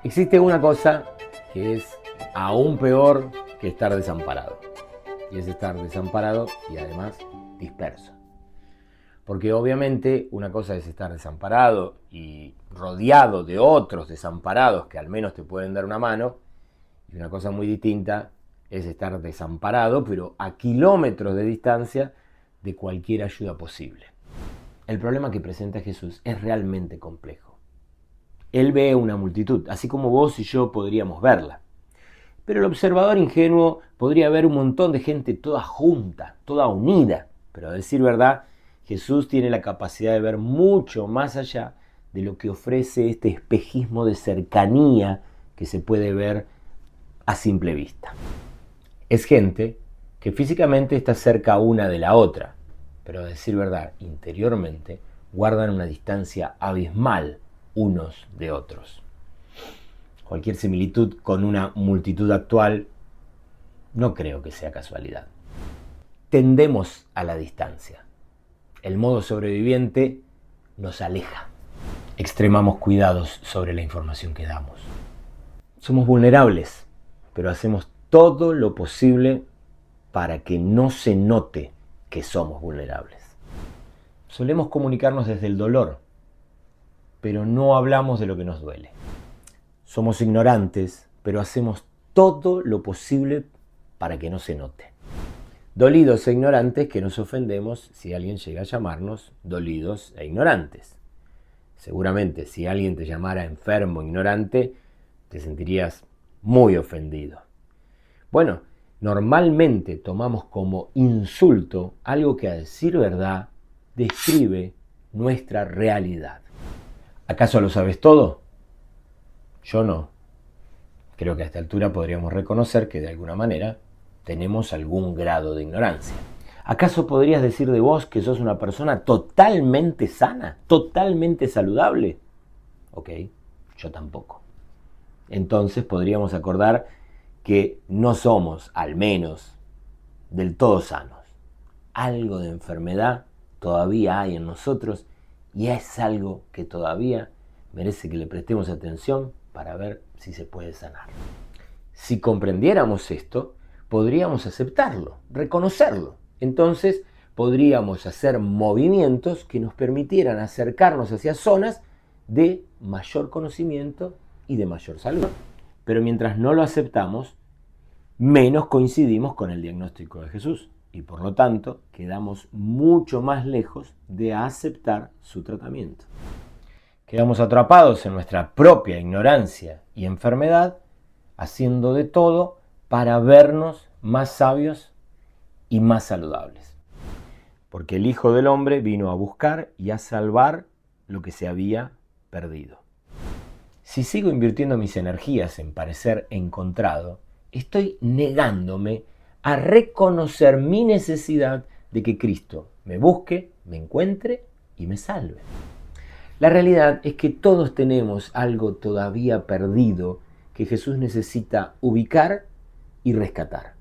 Existe una cosa que es aún peor que estar desamparado. Y es estar desamparado y además disperso. Porque obviamente una cosa es estar desamparado y rodeado de otros desamparados que al menos te pueden dar una mano. Y una cosa muy distinta es estar desamparado, pero a kilómetros de distancia de cualquier ayuda posible. El problema que presenta Jesús es realmente complejo. Él ve una multitud, así como vos y yo podríamos verla. Pero el observador ingenuo podría ver un montón de gente toda junta, toda unida. Pero a decir verdad, Jesús tiene la capacidad de ver mucho más allá de lo que ofrece este espejismo de cercanía que se puede ver a simple vista. Es gente que físicamente está cerca una de la otra, pero a decir verdad, interiormente guardan una distancia abismal unos de otros. Cualquier similitud con una multitud actual no creo que sea casualidad. Tendemos a la distancia. El modo sobreviviente nos aleja. Extremamos cuidados sobre la información que damos. Somos vulnerables, pero hacemos todo lo posible para que no se note que somos vulnerables. Solemos comunicarnos desde el dolor, pero no hablamos de lo que nos duele. Somos ignorantes, pero hacemos todo lo posible para que no se note. Dolidos e ignorantes que nos ofendemos si alguien llega a llamarnos dolidos e ignorantes. Seguramente si alguien te llamara enfermo o ignorante, te sentirías muy ofendido. Bueno, normalmente tomamos como insulto algo que a decir verdad describe nuestra realidad. ¿Acaso lo sabes todo? Yo no. Creo que a esta altura podríamos reconocer que de alguna manera tenemos algún grado de ignorancia. ¿Acaso podrías decir de vos que sos una persona totalmente sana, totalmente saludable? Ok, yo tampoco. Entonces podríamos acordar que no somos, al menos, del todo sanos. Algo de enfermedad todavía hay en nosotros y es algo que todavía merece que le prestemos atención para ver si se puede sanar. Si comprendiéramos esto, podríamos aceptarlo, reconocerlo. Entonces podríamos hacer movimientos que nos permitieran acercarnos hacia zonas de mayor conocimiento y de mayor salud. Pero mientras no lo aceptamos, menos coincidimos con el diagnóstico de Jesús y por lo tanto quedamos mucho más lejos de aceptar su tratamiento. Quedamos atrapados en nuestra propia ignorancia y enfermedad, haciendo de todo para vernos más sabios y más saludables. Porque el Hijo del Hombre vino a buscar y a salvar lo que se había perdido. Si sigo invirtiendo mis energías en parecer encontrado, estoy negándome a reconocer mi necesidad de que Cristo me busque, me encuentre y me salve. La realidad es que todos tenemos algo todavía perdido que Jesús necesita ubicar y rescatar.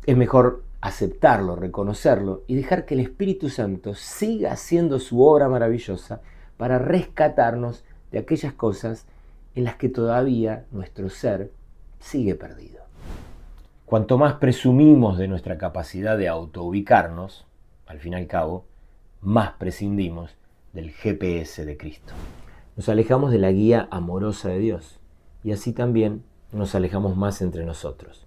Es mejor aceptarlo, reconocerlo y dejar que el Espíritu Santo siga haciendo su obra maravillosa para rescatarnos de aquellas cosas en las que todavía nuestro ser sigue perdido. Cuanto más presumimos de nuestra capacidad de autoubicarnos, al fin y al cabo, más prescindimos del GPS de Cristo. Nos alejamos de la guía amorosa de Dios y así también nos alejamos más entre nosotros.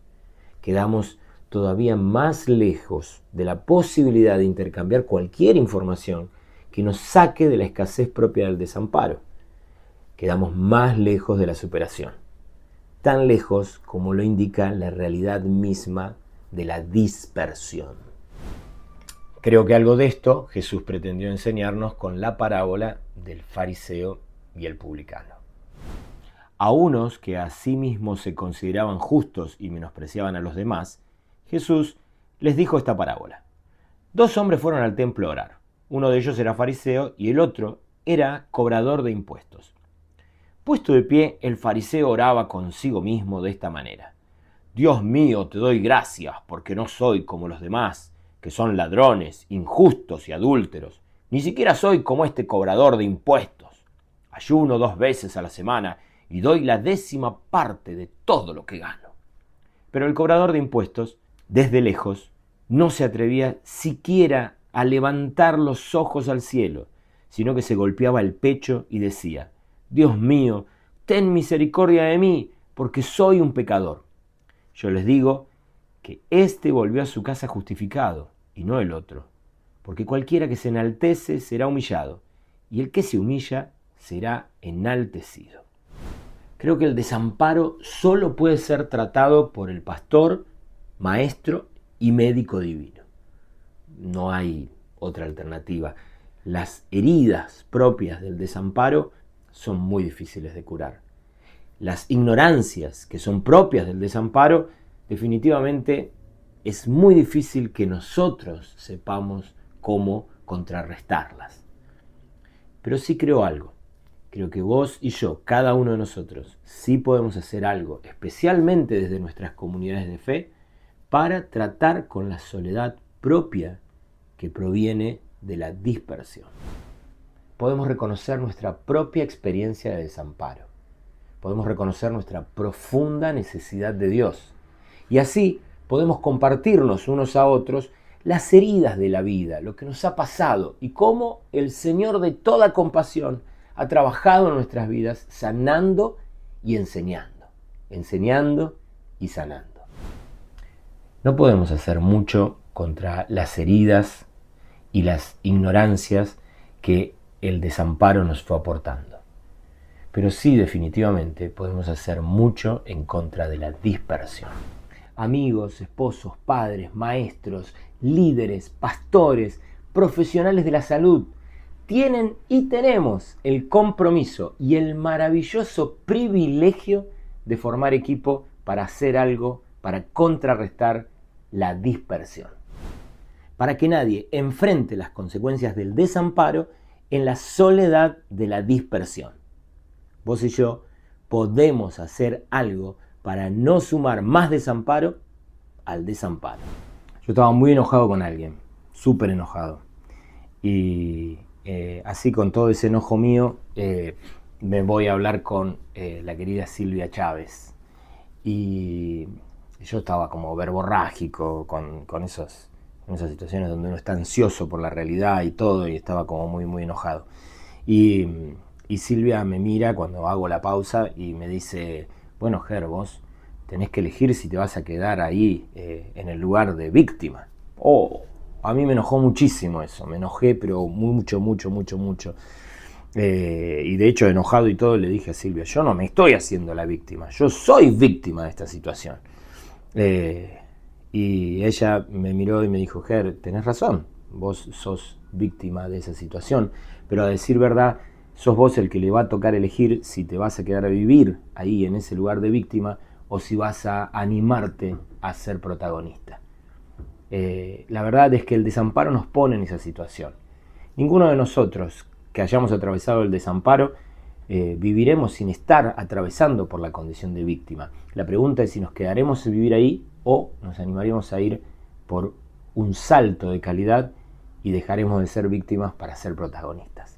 Quedamos todavía más lejos de la posibilidad de intercambiar cualquier información que nos saque de la escasez propia del desamparo. Quedamos más lejos de la superación, tan lejos como lo indica la realidad misma de la dispersión. Creo que algo de esto Jesús pretendió enseñarnos con la parábola del fariseo y el publicano. A unos que a sí mismos se consideraban justos y menospreciaban a los demás, Jesús les dijo esta parábola. 2 hombres fueron al templo a orar. Uno de ellos era fariseo y el otro era cobrador de impuestos. Puesto de pie, el fariseo oraba consigo mismo de esta manera. Dios mío, te doy gracias porque no soy como los demás, que son ladrones, injustos y adúlteros. Ni siquiera soy como este cobrador de impuestos. Ayuno 2 veces a la semana y doy la 10ª parte de todo lo que gano. Pero el cobrador de impuestos, desde lejos, no se atrevía siquiera a levantar los ojos al cielo, sino que se golpeaba el pecho y decía: Dios mío, ten misericordia de mí, porque soy un pecador. Yo les digo que éste volvió a su casa justificado, y no el otro, porque cualquiera que se enaltece será humillado, y el que se humilla será enaltecido. Creo que el desamparo solo puede ser tratado por el pastor, maestro y médico divino. No hay otra alternativa. Las heridas propias del desamparo son muy difíciles de curar. Las ignorancias que son propias del desamparo, definitivamente es muy difícil que nosotros sepamos cómo contrarrestarlas. Pero sí creo algo. Creo que vos y yo, cada uno de nosotros, sí podemos hacer algo, especialmente desde nuestras comunidades de fe, para tratar con la soledad propia que proviene de la dispersión. Podemos reconocer nuestra propia experiencia de desamparo. Podemos reconocer nuestra profunda necesidad de Dios. Y así podemos compartirnos unos a otros las heridas de la vida, lo que nos ha pasado y cómo el Señor de toda compasión ha trabajado en nuestras vidas sanando y enseñando y sanando. No podemos hacer mucho contra las heridas y las ignorancias que el desamparo nos fue aportando. Pero sí, definitivamente, podemos hacer mucho en contra de la dispersión. Amigos, esposos, padres, maestros, líderes, pastores, profesionales de la salud, tienen y tenemos el compromiso y el maravilloso privilegio de formar equipo para hacer algo, para contrarrestar la dispersión. Para que nadie enfrente las consecuencias del desamparo en la soledad de la dispersión. Vos y yo podemos hacer algo para no sumar más desamparo al desamparo. Yo estaba muy enojado con alguien, súper enojado. Y así con todo ese enojo mío, me voy a hablar con la querida Silvia Chávez. Y yo estaba como verborrágico con esas situaciones donde uno está ansioso por la realidad y todo, y estaba como muy enojado. Y Silvia me mira cuando hago la pausa y me dice: bueno, Ger, vos tenés que elegir si te vas a quedar ahí en el lugar de víctima. A mí me enojó muchísimo eso, me enojé, pero mucho. Y de hecho, enojado y todo, le dije a Silvia: yo no me estoy haciendo la víctima, yo soy víctima de esta situación. Y ella me miró y me dijo: Ger, tenés razón, vos sos víctima de esa situación, pero a decir verdad, sos vos el que le va a tocar elegir si te vas a quedar a vivir ahí en ese lugar de víctima o si vas a animarte a ser protagonista. La verdad es que el desamparo nos pone en esa situación. Ninguno de nosotros que hayamos atravesado el desamparo viviremos sin estar atravesando por la condición de víctima. La pregunta es si nos quedaremos a vivir ahí o nos animaremos a ir por un salto de calidad y dejaremos de ser víctimas para ser protagonistas.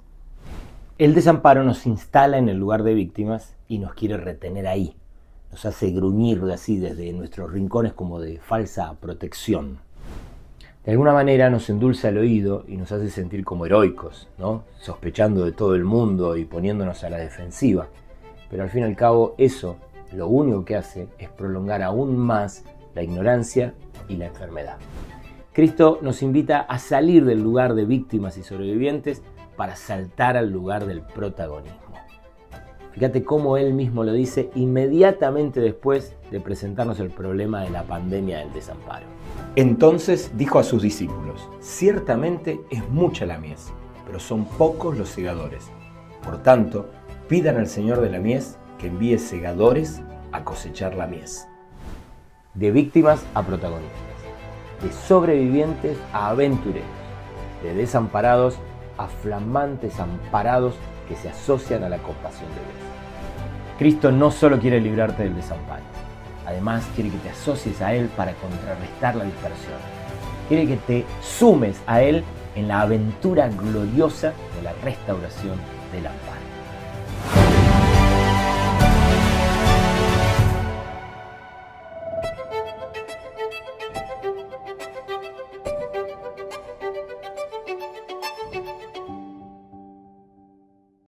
El desamparo nos instala en el lugar de víctimas y nos quiere retener ahí. Nos hace gruñir así desde nuestros rincones como de falsa protección. De alguna manera nos endulza el oído y nos hace sentir como heroicos, ¿no? Sospechando de todo el mundo y poniéndonos a la defensiva. Pero al fin y al cabo eso lo único que hace es prolongar aún más la ignorancia y la enfermedad. Cristo nos invita a salir del lugar de víctimas y sobrevivientes para saltar al lugar del protagonismo. Fíjate cómo él mismo lo dice inmediatamente después de presentarnos el problema de la pandemia del desamparo. Entonces dijo a sus discípulos: ciertamente es mucha la mies, pero son pocos los segadores. Por tanto, pidan al Señor de la mies que envíe segadores a cosechar la mies. De víctimas a protagonistas, de sobrevivientes a aventureros, de desamparados a flamantes amparados que se asocian a la compasión de Dios. Cristo no solo quiere librarte del desamparo, además quiere que te asocies a Él para contrarrestar la dispersión. Quiere que te sumes a Él en la aventura gloriosa de la restauración del amparo.